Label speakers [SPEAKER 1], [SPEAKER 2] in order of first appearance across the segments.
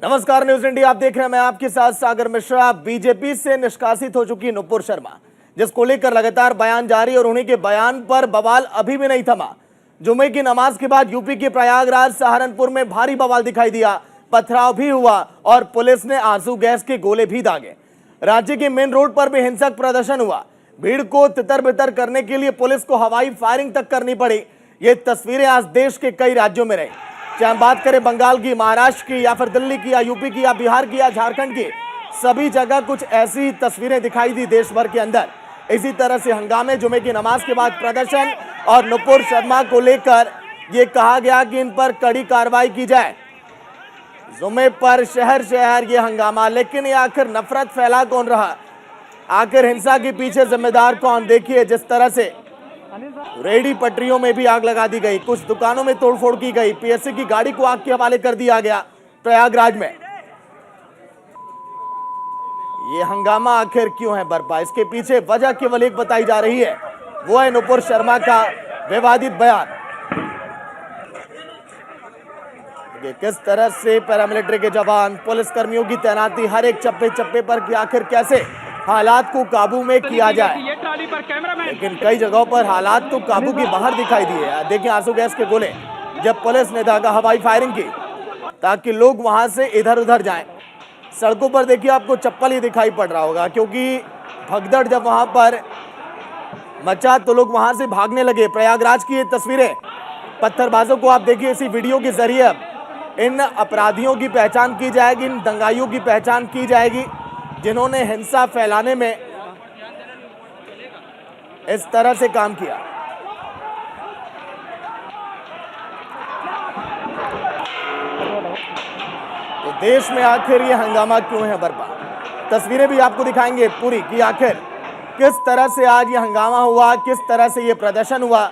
[SPEAKER 1] नमस्कार, news India आप देख रहे हैं। मैं आपके साथ सागर मिश्रा। बीजेपी से निष्कासित हो चुकी नुपुर शर्मा, जिसको लेकर लगातार बयान जारी और उन्हीं के बयान पर बवाल अभी भी नहीं थमा। जुमे की नमाज के बाद यूपी के प्रयागराज सहारनपुर में भारी बवाल दिखाई दिया। पथराव भी हुआ और पुलिस ने आंसू गैस के गोले भी दागे। राज्य के मेन रोड पर भी हिंसक प्रदर्शन हुआ। भीड़ को तितर बितर करने के लिए पुलिस को हवाई फायरिंग तक करनी पड़ी। ये तस्वीरें आज देश के कई राज्यों में रही, चाहे हम बात करें बंगाल की, महाराष्ट्र की, या फिर दिल्ली की, या यूपी की, या बिहार की, या झारखंड की। सभी जगह कुछ ऐसी तस्वीरें दिखाई दी देश भर के अंदर। इसी तरह से हंगामे, जुमे की नमाज के बाद प्रदर्शन और नुपुर शर्मा को लेकर ये कहा गया कि इन पर कड़ी कार्रवाई की जाए। जुमे पर शहर शहर ये हंगामा, लेकिन ये आखिर नफरत फैला कौन रहा? आखिर हिंसा के पीछे जिम्मेदार कौन? देखिए, जिस तरह से रेहड़ी पटरियों में भी आग लगा दी गई, कुछ दुकानों में तोड़फोड़ की गई, पीएससी की गाड़ी को आग के हवाले कर दिया गया प्रयागराज में। ये हंगामा आखिर क्यों है बरपा? इसके पीछे वजह केवल एक बताई जा रही है, वो है नुपुर शर्मा का विवादित बयान। किस तरह से पैरामिलिट्री के जवान, पुलिस कर्मियों की तैनाती हर एक चप्पे चप्पे पर कि आखिर कैसे हालात को काबू में किया जाए। लेकिन कई जगहों पर हालात तो काबू के बाहर दिखाई दिए। देखिए, आंसू गैस के गोले जब पुलिस ने दागा, हवाई फायरिंग की ताकि लोग वहां से इधर उधर जाएं। सड़कों पर देखिए आपको चप्पल ही दिखाई पड़ रहा होगा, क्योंकि भगदड़ जब वहां पर मचा तो लोग वहां से भागने लगे। प्रयागराज की ये तस्वीरें, पत्थरबाजों को आप देखिए इसी वीडियो के जरिए अब इन अपराधियों की पहचान की जाएगी, इन दंगाइयों की पहचान की जाएगी जिन्होंने हिंसा फैलाने में इस तरह से काम किया। तो देश में आखिर ये हंगामा क्यों है बरपा? तस्वीरें भी आपको दिखाएंगे पूरी कि आखिर किस तरह से आज ये हंगामा हुआ, किस तरह से ये प्रदर्शन हुआ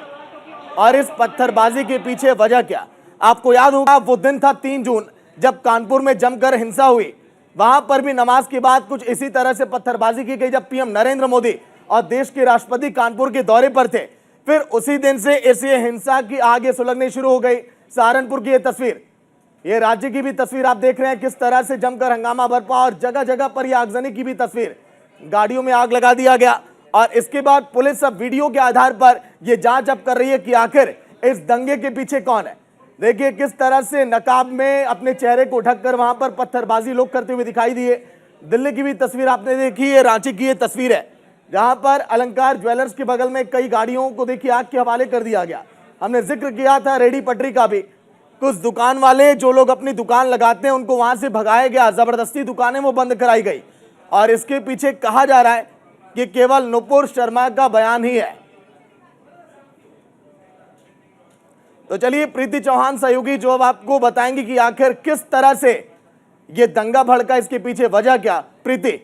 [SPEAKER 1] और इस पत्थरबाजी के पीछे वजह क्या। आपको याद होगा वो दिन था 3 जून, जब कानपुर में जमकर हिंसा हुई। वहां पर भी नमाज के बाद कुछ इसी तरह से पत्थरबाजी की गई, जब पीएम नरेंद्र मोदी और देश के राष्ट्रपति कानपुर के दौरे पर थे। फिर उसी दिन से इसे हिंसा की आगे सुलगनी शुरू हो गई। सहारनपुर की ये तस्वीर, ये राज्य की भी तस्वीर आप देख रहे हैं, किस तरह से जमकर हंगामा बरपा और जगह जगह पर यह आगजनी की भी तस्वीर। गाड़ियों में आग लगा दिया गया और इसके बाद पुलिस अब वीडियो के आधार पर यह जांच अब कर रही है कि आखिर इस दंगे के पीछे कौन है। देखिए किस तरह से नकाब में अपने चेहरे को ढककर वहां पर पत्थरबाजी लोग करते हुए दिखाई दिए। दिल्ली की भी तस्वीर आपने देखी है, रांची की ये तस्वीर है, जहां पर अलंकार ज्वेलर्स के बगल में कई गाड़ियों को देखिए आग के हवाले कर दिया गया। हमने जिक्र किया था रेहड़ी पटरी का भी, कुछ दुकान वाले जो लोग अपनी दुकान लगाते हैं उनको वहां से भगाया गया, जबरदस्ती दुकानें वो बंद कराई गई। और इसके पीछे कहा जा रहा है कि केवल नुपुर शर्मा का बयान ही है। तो चलिए प्रीति चौहान सहयोगी जो अब आपको बताएंगे कि आखिर किस तरह से ये दंगा भड़का, इसके पीछे वजह क्या। प्रीति,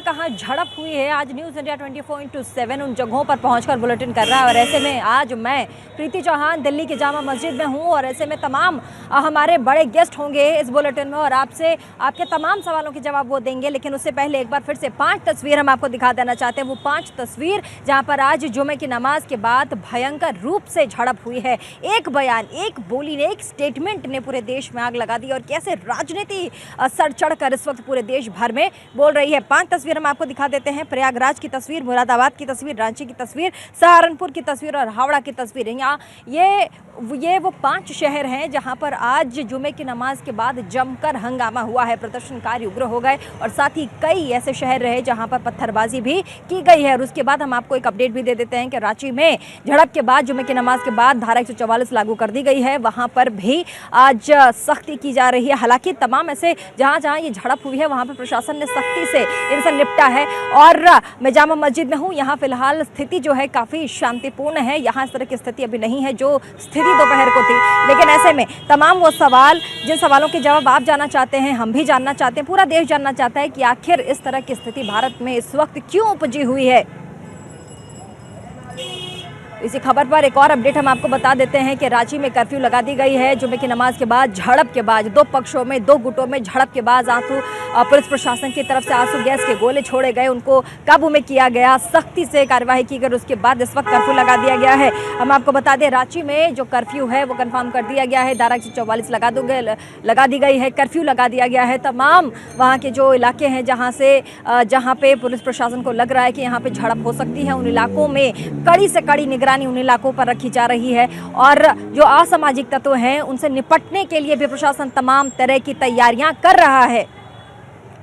[SPEAKER 2] कहाँ झड़प हुई है, आज न्यूज़ इंडिया 24/7 उन जगहों पर पहुंचकर बुलेटिन कर रहा है। और ऐसे में आज मैं प्रीति चौहान दिल्ली की जामा मस्जिद में हूं और ऐसे में तमाम हमारे बड़े गेस्ट होंगे इस बुलेटिन में और आपसे आपके तमाम सवालों के जवाब वो देंगे। लेकिन उससे पहले एक बार फिर से 5 तस्वीर हम आपको दिखा देना चाहते हैं। वो 5 तस्वीर जहाँ पर आज जुमे की नमाज के बाद भयंकर रूप से झड़प हुई है। एक बयान, एक बोली ने, एक स्टेटमेंट ने पूरे देश में आग लगा दी और कैसे राजनीति सर चढ़कर इस वक्त पूरे देश भर में बोल रही है। 5 तस्वीर हम आपको दिखा देते हैं। प्रयागराज की तस्वीर, मुरादाबाद की तस्वीर, रांची की तस्वीर, सहारनपुर की तस्वीर और हावड़ा की तस्वीर। यहाँ ये वो 5 शहर हैं जहां पर आज जुमे की नमाज के बाद जमकर हंगामा हुआ है। प्रदर्शनकारी उग्र हो गए और साथ ही कई ऐसे शहर रहे जहां पर पत्थरबाजी भी की गई है। और उसके बाद हम आपको एक अपडेट भी दे देते हैं कि रांची में झड़प के बाद, जुमे की नमाज के बाद धारा 144 लागू कर दी गई है। वहां पर भी आज सख्ती की जा रही है। हालांकि तमाम ऐसे जहां जहां ये झड़प हुई है वहां पर प्रशासन ने सख्ती से इनसे निपटा है। और मैं जामा मस्जिद में हूँ, यहाँ फिलहाल स्थिति जो है काफ़ी शांतिपूर्ण है। यहाँ इस तरह की स्थिति अभी नहीं है जो स्थिति दोपहर को थी। लेकिन ऐसे में तमाम वो सवाल, जिन सवालों के जवाब आप जानना चाहते हैं, हम भी जानना चाहते हैं, पूरा देश जानना चाहता है कि आखिर इस तरह की स्थिति भारत में इस वक्त क्यों उपजी हुई है। इसी खबर पर एक और अपडेट हम आपको बता देते हैं कि रांची में कर्फ्यू लगा दी गई है। जुमे की नमाज के बाद झड़प के बाद दो पक्षों में दो गुटों में झड़प के बाद पुलिस प्रशासन की तरफ से आंसू गैस के गोले छोड़े गए, उनको काबू में किया गया, सख्ती से कार्रवाई की गई। उसके बाद इस वक्त कर्फ्यू लगा दिया गया है। हम आपको बता दें रांची में जो कर्फ्यू है वो कंफर्म कर दिया गया है। धारा 144 लगा दी गई है, कर्फ्यू लगा दिया गया है। तमाम वहाँ के जो इलाके हैं जहाँ पे पुलिस प्रशासन को लग रहा है कि यहाँ पे झड़प हो सकती है, उन इलाकों में कड़ी से कड़ी निगरानी उन इलाकों पर रखी जा रही है और जो असामाजिक तत्व हैं उनसे निपटने के लिए भी प्रशासन तमाम तरह की तैयारियां कर रहा है।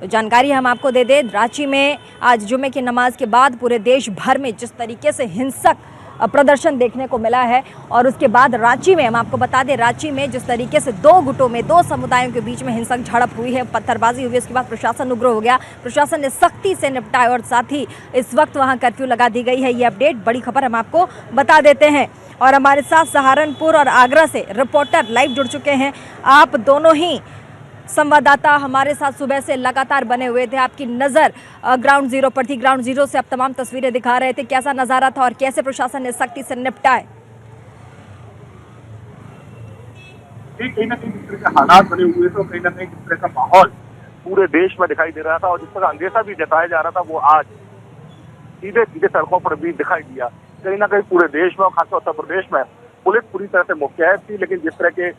[SPEAKER 2] तो जानकारी हम आपको दे दें, रांची में आज जुमे की नमाज के बाद पूरे देश भर में जिस तरीके से हिंसक प्रदर्शन देखने को मिला है और उसके बाद रांची में हम आपको बता दें रांची में जिस तरीके से दो गुटों में दो समुदायों के बीच में हिंसक झड़प हुई है, पत्थरबाजी हुई, उसके बाद प्रशासन उग्र हो गया। प्रशासन ने सख्ती से निपटाया और साथ ही इस वक्त वहां कर्फ्यू लगा दी गई है। ये अपडेट बड़ी खबर हम आपको बता देते हैं और हमारे साथ सहारनपुर और आगरा से रिपोर्टर लाइव जुड़ चुके हैं। आप दोनों ही संवाददाता हमारे साथ सुबह से लगातार बने हुए थे, आपकी नज़र ग्राउंड जीरो पर थी। ग्राउंड जीरो से आप तमाम तस्वीरें दिखा रहे थे, कैसा नज़ारा था और कैसे प्रशासन ने सख्ती से निपटाए?
[SPEAKER 3] कहीं ना कहीं जिस तरह के हालात बने हुए थे, कहीं ना कहीं जिस तरह का माहौल पूरे देश में दिखाई दे रहा था और जिस तरह अंदेशा भी जताया जा रहा था वो आज सीधे सीधे सड़कों पर भी दिखाई दिया। कहीं ना कहीं पूरे देश में और खासकर उत्तर प्रदेश में पुलिस पूरी तरह से मुस्तैद थी, लेकिन जिस तरह के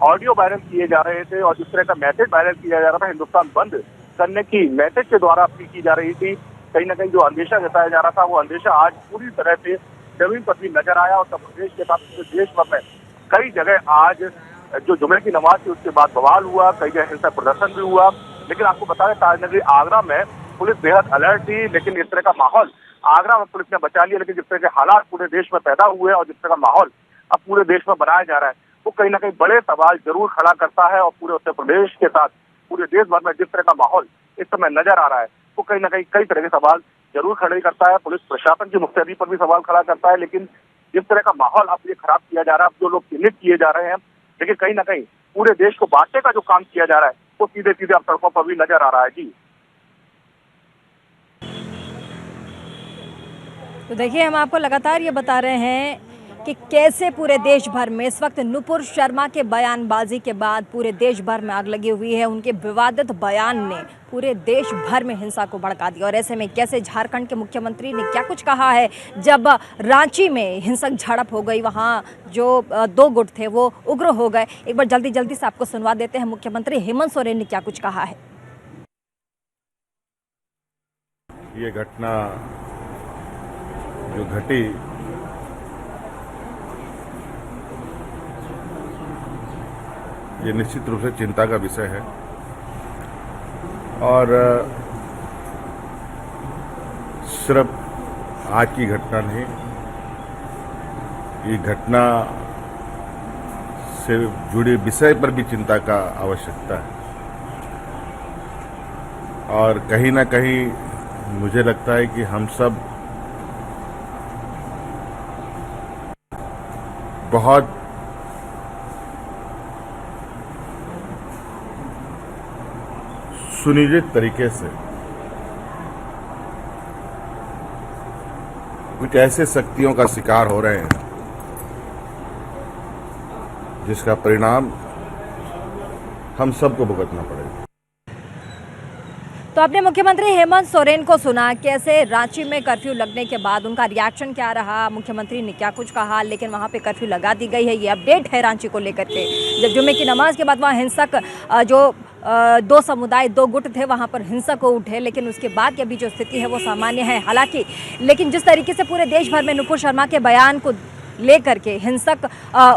[SPEAKER 3] ऑडियो वायरल किए जा रहे थे और जिस तरह का मैसेज वायरल किया जा रहा था हिंदुस्तान बंद करने की मैसेज के द्वारा अपील की जा रही थी, कहीं ना कहीं जो अंदेशा जताया जा रहा था वो अंदेशा आज पूरी तरह से जमीन पर भी नजर आया। उत्तर प्रदेश के साथ पूरे देश भर में कई जगह आज जो जुमे की नमाज थी उसके बाद बवाल हुआ, कई जगह हिंसक प्रदर्शन भी हुआ। लेकिन आपको बता दें ताजनगरी आगरा में पुलिस बेहद अलर्ट थी, लेकिन इस तरह का माहौल आगरा में पुलिस ने बचा लिया। लेकिन जिस तरह के हालात पूरे देश में पैदा हुए और जिस तरह का माहौल अब पूरे देश में बनाया जा रहा है वो कहीं ना कहीं बड़े सवाल जरूर खड़ा करता है और पूरे उत्तर प्रदेश के साथ पूरे देश भर में जिस तरह का माहौल इस समय नजर आ रहा है वो कहीं ना कहीं कई तरह के सवाल जरूर खड़े करता है। पुलिस प्रशासन की मुस्तैदी पर भी सवाल खड़ा करता है, लेकिन जिस तरह का माहौल अब ये खराब किया जा रहा है, अब जो लोग चिन्हित किए जा रहे हैं, लेकिन कहीं ना कहीं पूरे देश को बांटने का जो काम किया जा रहा है वो सीधे सीधे अब सड़कों पर भी नजर आ रहा है। जी
[SPEAKER 2] तो देखिए हम आपको लगातार ये बता रहे हैं कि कैसे पूरे देश भर में इस वक्त नुपुर शर्मा के बयानबाजी के बाद पूरे देश भर में आग लगी हुई है। उनके विवादित बयान ने पूरे देश भर में हिंसा को भड़का दिया और ऐसे में कैसे झारखंड के मुख्यमंत्री ने क्या कुछ कहा है जब रांची में हिंसक झड़प हो गई, वहां जो दो गुट थे वो उग्र हो गए। एक बार जल्दी से आपको सुनवा देते हैं मुख्यमंत्री हेमंत सोरेन ने क्या कुछ कहा है।
[SPEAKER 4] ये घटना जो घटी ये निश्चित रूप से चिंता का विषय है और सिर्फ आज की घटना नहीं, ये घटना से जुड़े विषय पर भी चिंता का आवश्यकता है और कहीं ना कहीं मुझे लगता है कि हम सब बहुत सुनिश्चित तरीके से कुछ ऐसे शक्तियों का शिकार हो रहे हैं जिसका परिणाम हम सबको भुगतना पड़ेगा।
[SPEAKER 2] तो आपने मुख्यमंत्री हेमंत सोरेन को सुना, कैसे रांची में कर्फ्यू लगने के बाद उनका रिएक्शन क्या रहा, मुख्यमंत्री ने क्या कुछ कहा, लेकिन वहां पे कर्फ्यू लगा दी गई है। ये अपडेट है रांची को लेकर के। जब जुमे की नमाज के बाद वहां हिंसक जो दो समुदाय दो गुट थे वहां पर हिंसक उठे, लेकिन उसके बाद की अभी जो स्थिति है वो सामान्य है। हालांकि लेकिन जिस तरीके से पूरे देश भर में नुपुर शर्मा के बयान को लेकर के हिंसक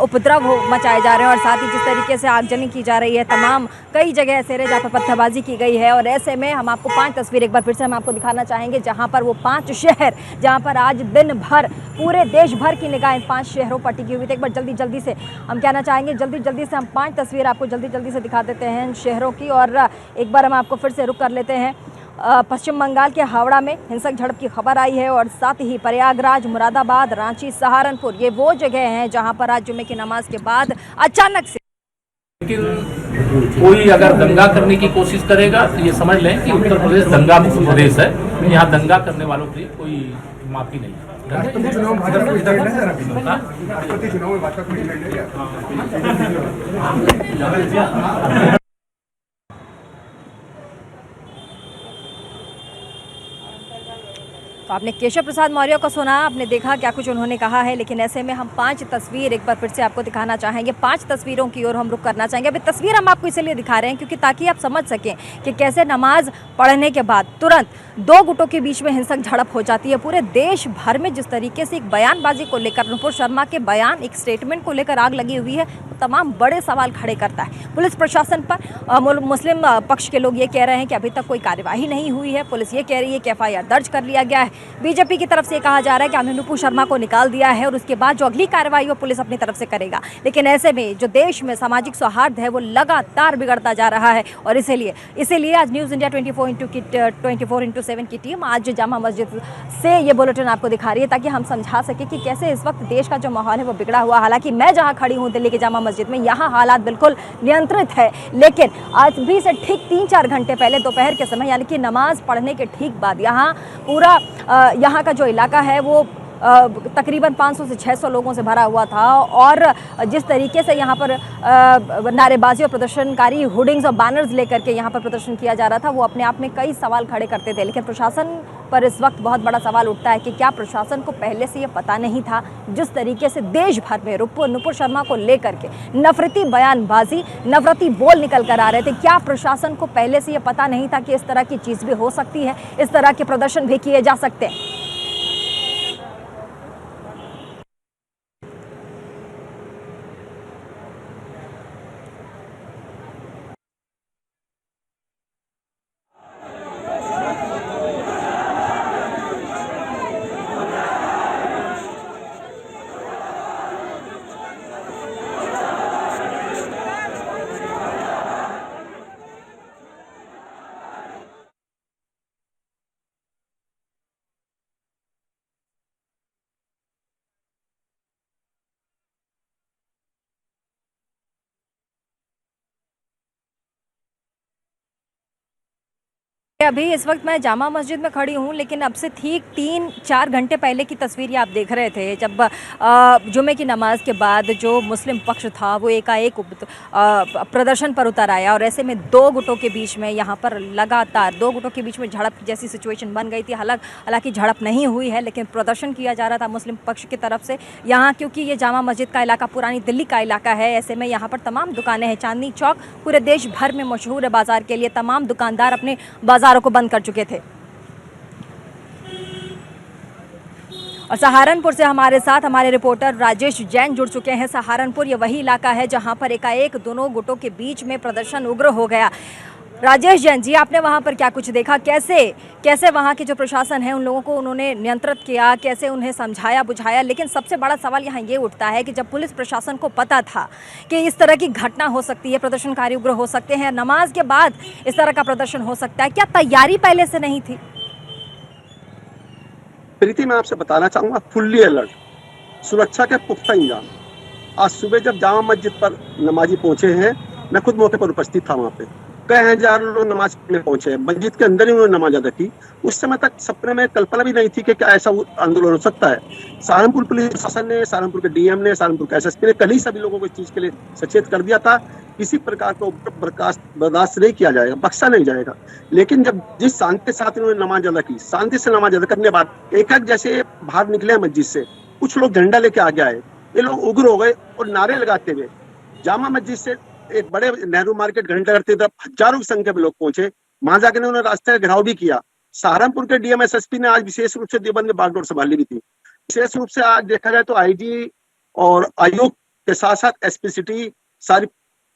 [SPEAKER 2] उपद्रव मचाए जा रहे हैं और साथ ही जिस तरीके से आगजनी की जा रही है, तमाम कई जगह ऐसे रहे जहाँ पर पत्थरबाजी की गई है और ऐसे में हम आपको 5 तस्वीर एक बार फिर से हम आपको दिखाना चाहेंगे जहाँ पर वो 5 शहर जहाँ पर आज दिन भर पूरे देश भर की निगाहें 5 शहरों पर टिकी हुई थी। एक बार जल्दी से हम कहना चाहेंगे जल्दी से हम 5 तस्वीर आपको जल्दी से दिखा देते हैं शहरों की और एक बार हम आपको फिर से रुक कर लेते हैं। पश्चिम बंगाल के हावड़ा में हिंसक झड़प की खबर आई है और साथ ही प्रयागराज, मुरादाबाद, रांची, सहारनपुर ये वो जगह हैं जहां पर आज जुमे की नमाज के बाद अचानक से
[SPEAKER 5] लेकिन कोई अगर दंगा करने की कोशिश करेगा तो ये समझ लें कि उत्तर प्रदेश दंगा मुक्त प्रदेश है। यहाँ दंगा करने वालों के लिए कोई माफी नहीं है।
[SPEAKER 6] राष्ट्रपति चुनाव में भाजपा कोई लड़ है राष्ट्रपति चुनाव में भाजपा कोई लड़ है।
[SPEAKER 2] तो आपने केशव प्रसाद मौर्य को सुना, आपने देखा क्या कुछ उन्होंने कहा है। लेकिन ऐसे में हम 5 तस्वीर एक बार फिर से आपको दिखाना चाहेंगे। 5 तस्वीरों की ओर हम रुख करना चाहेंगे। अभी तस्वीर हम आपको इसलिए दिखा रहे हैं क्योंकि ताकि आप समझ सकें कि कैसे नमाज पढ़ने के बाद तुरंत 2 गुटों के बीच में हिंसक झड़प हो जाती है। पूरे देश भर में जिस तरीके से एक बयानबाजी को लेकर, नुपुर शर्मा के बयान, एक स्टेटमेंट को लेकर आग लगी हुई है, वो तमाम बड़े सवाल खड़े करता है पुलिस प्रशासन पर। मुस्लिम पक्ष के लोग ये कह रहे हैं कि अभी तक कोई कार्यवाही नहीं हुई है। पुलिस ये कह रही है कि FIR दर्ज कर लिया गया है। बीजेपी की तरफ से कहा जा रहा है कि हमने नुपुर शर्मा को निकाल दिया है और उसके बाद जो अगली कार्रवाई वो पुलिस अपनी तरफ से करेगा। लेकिन ऐसे में जो देश में सामाजिक सौहार्द है वो लगातार बिगड़ता जा रहा है और इसीलिए आज न्यूज़ इंडिया 24x7 की टीम आज जामा मस्जिद से ये बुलेटिन आपको दिखा रही है ताकि हम समझा सके कि कैसे इस वक्त देश का जो माहौल है वो बिगड़ा हुआ। हालांकि मैं जहां खड़ी हूं दिल्ली के जामा मस्जिद में, यहाँ हालात बिल्कुल नियंत्रित है। लेकिन आज भी से ठीक 3-4 घंटे पहले दोपहर के समय, यानी कि नमाज पढ़ने के ठीक बाद, यहाँ पूरा यहाँ का जो इलाका है वो तकरीबन 500 से 600 लोगों से भरा हुआ था। और जिस तरीके से यहाँ पर नारेबाजी और प्रदर्शनकारी हुडिंग्स और बैनर्स लेकर के यहाँ पर प्रदर्शन किया जा रहा था, वो अपने आप में कई सवाल खड़े करते थे। लेकिन प्रशासन पर इस वक्त बहुत बड़ा सवाल उठता है कि क्या प्रशासन को पहले से ये पता नहीं था? जिस तरीके से देश भर में नुपुर शर्मा को लेकर के नफरती बयानबाजी, नफरती बोल निकल कर आ रहे थे, क्या प्रशासन को पहले से ये पता नहीं था कि इस तरह की चीज़ भी हो सकती है, इस तरह के प्रदर्शन भी किए जा सकते हैं? अभी इस वक्त मैं जामा मस्जिद में खड़ी हूँ, लेकिन अब से ठीक 3-4 घंटे पहले की तस्वीर आप देख रहे थे जब जुमे की नमाज के बाद जो मुस्लिम पक्ष था वो एकाएक प्रदर्शन पर उतर आया और ऐसे में 2 गुटों के बीच में यहाँ पर लगातार 2 गुटों के बीच में झड़प जैसी सिचुएशन बन गई थी। हालांकि झड़प नहीं हुई है, लेकिन प्रदर्शन किया जा रहा था मुस्लिम पक्ष की तरफ से। यहाँ क्योंकि ये जामा मस्जिद का इलाका पुरानी दिल्ली का इलाका है, ऐसे में यहाँ पर तमाम दुकानें हैं। चांदनी चौक पूरे देश भर में मशहूर है बाज़ार के लिए। तमाम दुकानदार अपने बाज़ारों को बंद कर चुके थे। और सहारनपुर से हमारे साथ हमारे रिपोर्टर राजेश जैन जुड़ चुके हैं। सहारनपुर ये वही इलाका है जहां पर एकाएक दोनों गुटों के बीच में प्रदर्शन उग्र हो गया। राजेश जैन जी, आपने वहां पर क्या कुछ देखा? कैसे वहां के जो प्रशासन है उन लोगों को उन्होंने नियंत्रित किया, कैसे उन्हें समझाया बुझाया? लेकिन सबसे बड़ा सवाल यहाँ ये उठता है कि जब पुलिस प्रशासन को पता था कि इस तरह की घटना हो सकती है, प्रदर्शनकारी उग्र हो सकते हैं, नमाज के बाद इस तरह का प्रदर्शन हो सकता है, क्या तैयारी पहले से नहीं थी?
[SPEAKER 7] प्रीति, मैं आपसे बताना चाहूंगा, फुल्ली अलर्ट, सुरक्षा के पुख्ता इंतजाम। आज सुबह जब जामा मस्जिद पर नमाजी पहुंचे हैं, मैं खुद मौके पर उपस्थित था। वहां पे कई हजार लोग नमाज पढ़ने पहुंचे हैं। मस्जिद के अंदर ही उन्होंने नमाज अदा की। उस समय तक सपने में कल्पना भी नहीं थी कि क्या ऐसा आंदोलन हो सकता है। सहारनपुर पुलिस प्रशासन ने, सहारनपुर के डीएम ने, सहारनपुर के SSP ने कल ही सभी लोगों को इस चीज के लिए सचेत कर दिया था। किसी प्रकार को बर्दाश्त नहीं किया जाएगा, बख्शा नहीं जाएगा। लेकिन जब जिस शांति के साथ इन्होंने नमाज अदा की, शांति से नमाज अदा करने के बाद एक जैसे बाहर निकले मस्जिद से, कुछ लोग झंडा लेके आगे आए। ये लोग उग्र हो गए और नारे लगाते हुए जामा मस्जिद से एक बड़े नेहरू मार्केट घंटा करते तरफ हजारों की संख्या में लोग पहुंचे। वहां जाकर उन्होंने रास्ते का घेराव भी किया। सहारनपुर के डीएम SSP ने आज विशेष रूप से देवबंद में बागडोर संभाली भी थी। विशेष रूप से आज देखा जाए तो IG और आयोग के साथ साथ SP सिटी, सारी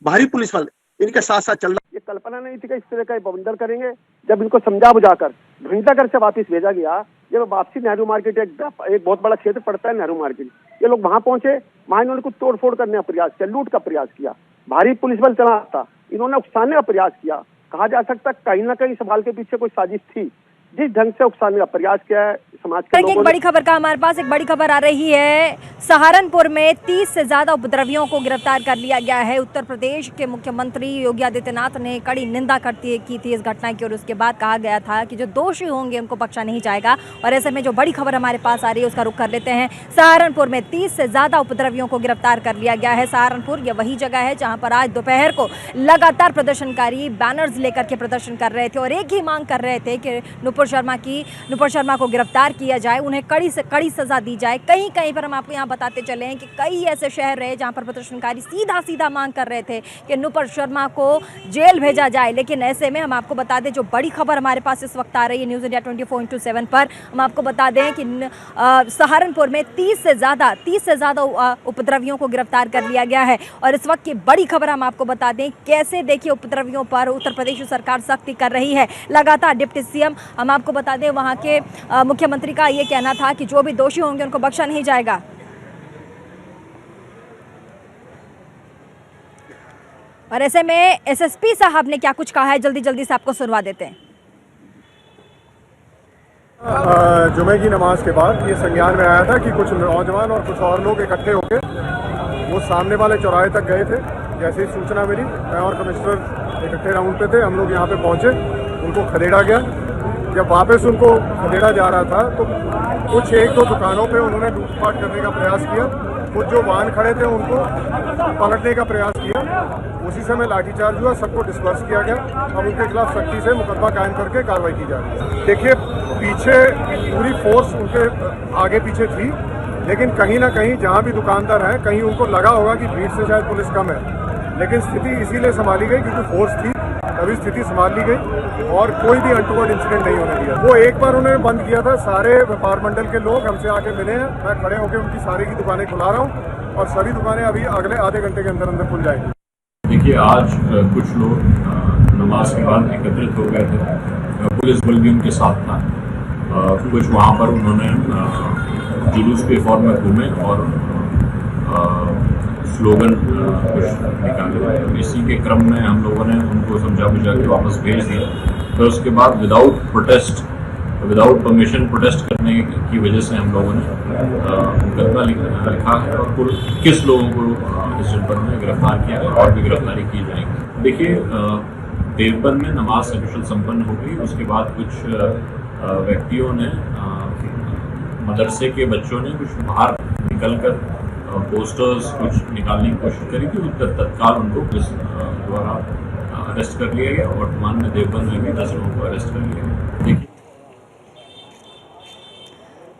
[SPEAKER 7] भारी पुलिस वाले इनके साथ साथ चल रहा। ये कल्पना नहीं थी कि इस तरह का बवंडर करेंगे। जब इनको समझा बुझाकर घंटाघर से वापस भेजा गया, जब वापसी नेहरू मार्केट एक बहुत बड़ा क्षेत्र पड़ता है नेहरू मार्केट, ये लोग वहां पहुंचे। वहां इन्होंने कुछ तोड़फोड़ करने का प्रयास किया, लूट का प्रयास किया, भारी पुलिस बल चला था, इन्होंने उकसाने का प्रयास किया। कहा जा सकता कहीं ना कहीं सवाल के पीछे कोई साजिश थी। जिस ढंग से उकसाने का प्रयास किया है समाज के
[SPEAKER 2] एक
[SPEAKER 7] लोगों ने।
[SPEAKER 2] बड़ी खबर का हमारे पास एक बड़ी खबर आ रही है। सहारनपुर में 30 से ज्यादा उपद्रवियों को गिरफ्तार कर लिया गया है। उत्तर प्रदेश के मुख्यमंत्री योगी आदित्यनाथ ने कड़ी निंदा की थी इस घटना की और उसके बाद कहा गया था कि जो दोषी होंगे उनको बख्शा नहीं जाएगा। और ऐसे में जो बड़ी खबर हमारे पास आ रही है उसका रुख कर लेते हैं। सहारनपुर में 30 से ज्यादा उपद्रवियों को गिरफ्तार कर लिया गया है। सहारनपुर ये वही जगह है जहां पर आज दोपहर को लगातार प्रदर्शनकारी बैनर्स लेकर के प्रदर्शन कर रहे थे और एक ही मांग कर रहे थे कि नुपुर शर्मा को गिरफ्तार किया जाए, उन्हें कड़ी से कड़ी सजा दी जाए। कहीं कहीं पर हम आपको यहाँ बताते चले हैं कि कई ऐसे शहर रहे जहाँ पर प्रदर्शनकारी सीधा मांग कर रहे थे कि नुपुर शर्मा को जेल भेजा जाए। लेकिन ऐसे में हम आपको बता दें, जो बड़ी खबर हमारे पास इस वक्त आ रही है न्यूज़ इंडिया 24/7 पर, हम आपको बता दें कि सहारनपुर में 30 से ज़्यादा उपद्रवियों को गिरफ्तार कर लिया गया है। और इस वक्त की बड़ी खबर हम आपको बता दें, कैसे देखिए उपद्रवियों पर उत्तर प्रदेश सरकार सख्ती कर रही है। लगातार डिप्टी सीएम, हम आपको बता दें, वहाँ के मुख्यमंत्री का ये कहना था कि जो भी दोषी होंगे उनको बख्शा नहीं जाएगा। और ऐसे में एसएसपी साहब ने क्या कुछ कहा है, जल्दी से आपको सुनवा देते हैं।
[SPEAKER 6] जुमे की नमाज के बाद ये संज्ञान में आया था कि कुछ नौजवान और कुछ और लोग इकट्ठे होकर वो सामने वाले चौराहे तक गए थे। जैसे ही सूचना मिली, मैं और कमिश्नर इकट्ठे राउंड पे थे, हम लोग यहाँ पे पहुँचे, उनको खदेड़ा गया। जब वापस उनको खदेड़ा जा रहा था तो कुछ 1-2 दुकानों पे उन्होंने लूटपाट करने का प्रयास किया। कुछ जो वाहन खड़े थे उनको पलटने का प्रयास किया। उसी समय लाठीचार्ज हुआ, सबको डिस्पर्स किया गया। अब उनके खिलाफ सख्ती से मुकदमा कायम करके कार्रवाई की जा रही है। देखिए, पीछे पूरी फोर्स उनके आगे पीछे थी, लेकिन कहीं ना कहीं जहाँ भी दुकानदार हैं, कहीं उनको लगा होगा कि भीड़ से शायद पुलिस कम है, लेकिन स्थिति इसीलिए संभाली गई क्योंकि फोर्स थी, तभी स्थिति संभाल ली गई और कोई भी अनटूवर्ड इंसिडेंट नहीं होने दिया। वो एक बार उन्होंने बंद किया था। सारे व्यापार मंडल के लोग हमसे आके मिले हैं, मैं खड़े होकर उनकी सारी की दुकानें खुला रहा हूँ और सभी दुकानें अभी अगले आधे घंटे के अंदर खुल जाएंगी।
[SPEAKER 8] देखिए, आज कुछ लोग नमाज के बाद एकत्रित हो गए थे, पुलिस बल भी उनके साथ था। कुछ वहाँ पर उन्होंने जुलूस के फॉर्म में घूमे और स्लोगन कुछ निकाले। इसी के क्रम में हम लोगों ने उनको समझा बुझा के वापस भेज दिया। फिर उसके बाद विदाउट परमिशन प्रोटेस्ट करने की वजह से हम लोगों ने मुकदमा लिखा है और कुल 21 लोगों को इस जनपद में गिरफ्तार किया है और भी गिरफ्तारी की जाएगी। देखिए, देवबंद में नमाज सकुशल संपन्न हो गई। उसके बाद कुछ व्यक्तियों ने, मदरसे के बच्चों ने कुछ बाहर निकलकर पोस्टर्स कुछ निकालने की कोशिश करी थी। तत्काल उनको पुलिस द्वारा अरेस्ट कर लिया गया। वर्तमान में देवबंद में भी 10 लोगों को अरेस्ट कर लिया गया। देखिए,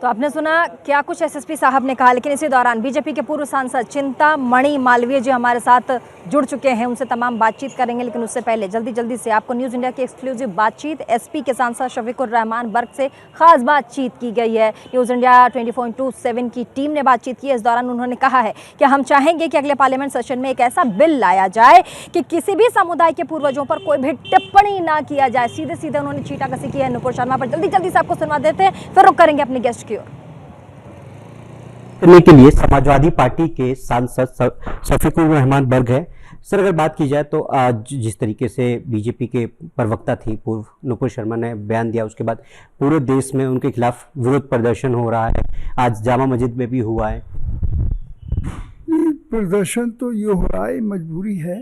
[SPEAKER 2] तो आपने सुना क्या कुछ एसएसपी साहब ने कहा। लेकिन इसी दौरान बीजेपी के पूर्व सांसद चिंतामणि मालवीय जी हमारे साथ जुड़ चुके हैं, उनसे तमाम बातचीत करेंगे। लेकिन उससे पहले जल्दी से आपको न्यूज़ इंडिया की एक्सक्लूसिव बातचीत एसपी के सांसद शफीकुर रहमान बर्क से खास बातचीत की गई है। न्यूज़ इंडिया 24/7 की टीम ने बातचीत की है। इस दौरान उन्होंने कहा है कि हम चाहेंगे कि अगले पार्लियामेंट सेशन में एक ऐसा बिल लाया जाए कि किसी भी समुदाय के पूर्वजों पर कोई भी टिप्पणी ना किया जाए। सीधे उन्होंने छींटाकसी की है नुपुर शर्मा पर। जल्दी से आपको सुनवा देते हैं, फिर रुक करेंगे अपने गेस्ट की ओर।
[SPEAKER 9] करने के लिए समाजवादी पार्टी के सांसद शफीकुर रहमान बर्ग है। सर, अगर बात की जाए तो आज जिस तरीके से बीजेपी के प्रवक्ता थी पूर्व नुपुर शर्मा ने बयान दिया, उसके बाद पूरे देश में उनके खिलाफ विरोध प्रदर्शन हो रहा है। आज जामा मस्जिद में भी हुआ है।
[SPEAKER 10] प्रदर्शन तो ये हो रहा है, मजबूरी है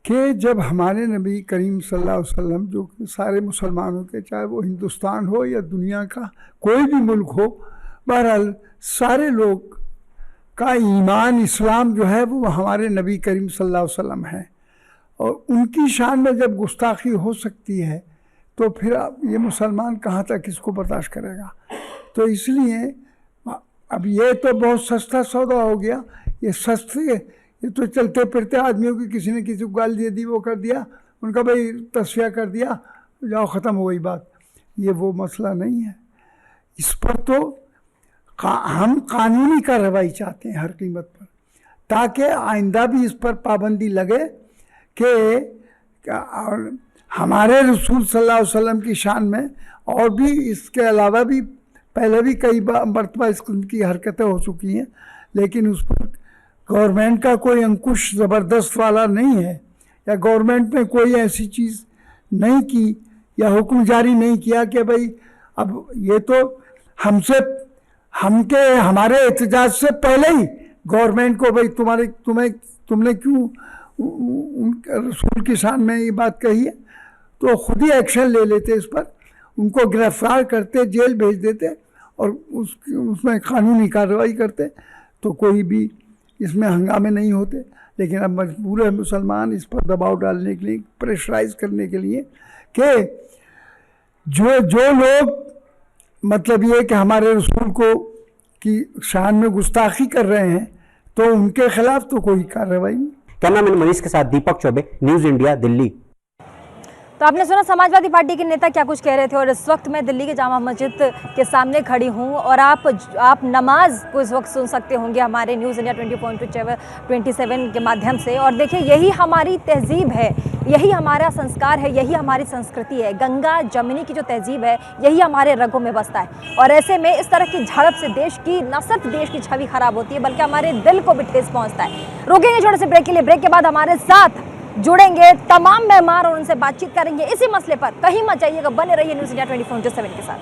[SPEAKER 10] कि जब हमारे नबी करीम सल्लल्लाहु अलैहि वसल्लम, जो सारे मुसलमानों के, चाहे वो हिंदुस्तान हो या दुनिया का कोई भी मुल्क हो, बहरहाल सारे लोग का ईमान इस्लाम जो है वो हमारे नबी करीम सल्लल्लाहु अलैहि वसल्लम है। और उनकी शान में जब गुस्ताखी हो सकती है तो फिर ये मुसलमान कहाँ तक इसको बर्दाश्त करेगा। तो इसलिए अब ये तो बहुत सस्ता सौदा हो गया। ये तो चलते फिरते आदमियों की, किसी ने किसी को गाल दे दी, वो कर दिया, उनका भाई तस्फिया कर दिया, जाओ ख़त्म हो गई बात। ये वो मसला नहीं है। इस पर तो हम कानूनी कार्रवाई चाहते हैं हर कीमत पर, ताकि आइंदा भी इस पर पाबंदी लगे कि हमारे रसूल सल्लल्लाहु अलैहि वसल्लम की शान में और भी इसके अलावा भी पहले भी कई मरतबा इस किस्म की हरकतें हो चुकी हैं, लेकिन उस पर गवर्नमेंट का कोई अंकुश ज़बरदस्त वाला नहीं है, या गवर्नमेंट ने कोई ऐसी चीज़ नहीं की या हुक्म जारी नहीं किया कि भाई अब ये तो हमारे एहतजाज से पहले ही गवर्नमेंट को भाई तुमने क्यों रसूल की शान में ये बात कही है, तो खुद ही एक्शन ले लेते इस पर, उनको गिरफ्तार करते, जेल भेज देते और उसमें कानूनी कार्रवाई करते, तो कोई भी इसमें हंगामे नहीं होते। लेकिन अब मजबूर है मुसलमान इस पर दबाव डालने के लिए, प्रेशराइज करने के लिए कि जो लोग मतलब ये कि हमारे रसूल को की शान में गुस्ताखी कर रहे हैं, तो उनके खिलाफ तो कोई कार्रवाई नहीं।
[SPEAKER 9] कैमरामैन मनीष के साथ दीपक चौबे, न्यूज इंडिया, दिल्ली।
[SPEAKER 2] तो आपने सुना समाजवादी पार्टी के नेता क्या कुछ कह रहे थे, और इस वक्त मैं दिल्ली के जामा मस्जिद के सामने खड़ी हूँ और आप नमाज को इस वक्त सुन सकते होंगे हमारे न्यूज़ इंडिया 20.27 के माध्यम से। और देखिए, यही हमारी तहजीब है, यही हमारा संस्कार है, यही हमारी संस्कृति है। गंगा जमुनी की जो तहजीब है, यही हमारे रगों में बसता है। और ऐसे में इस तरह की झड़प से देश की न सिर्फ देश की छवि खराब होती है, बल्कि हमारे दिल को भी ठेस पहुँचता है। रुकेंगे छोटे से ब्रेक के लिए, ब्रेक के बाद हमारे साथ जुड़ेंगे तमाम मेहमान और उनसे बातचीत करेंगे इसी मसले पर। कहीं मत जाइएगा, बने रहिए न्यूज़ इंडिया 24/7 के साथ।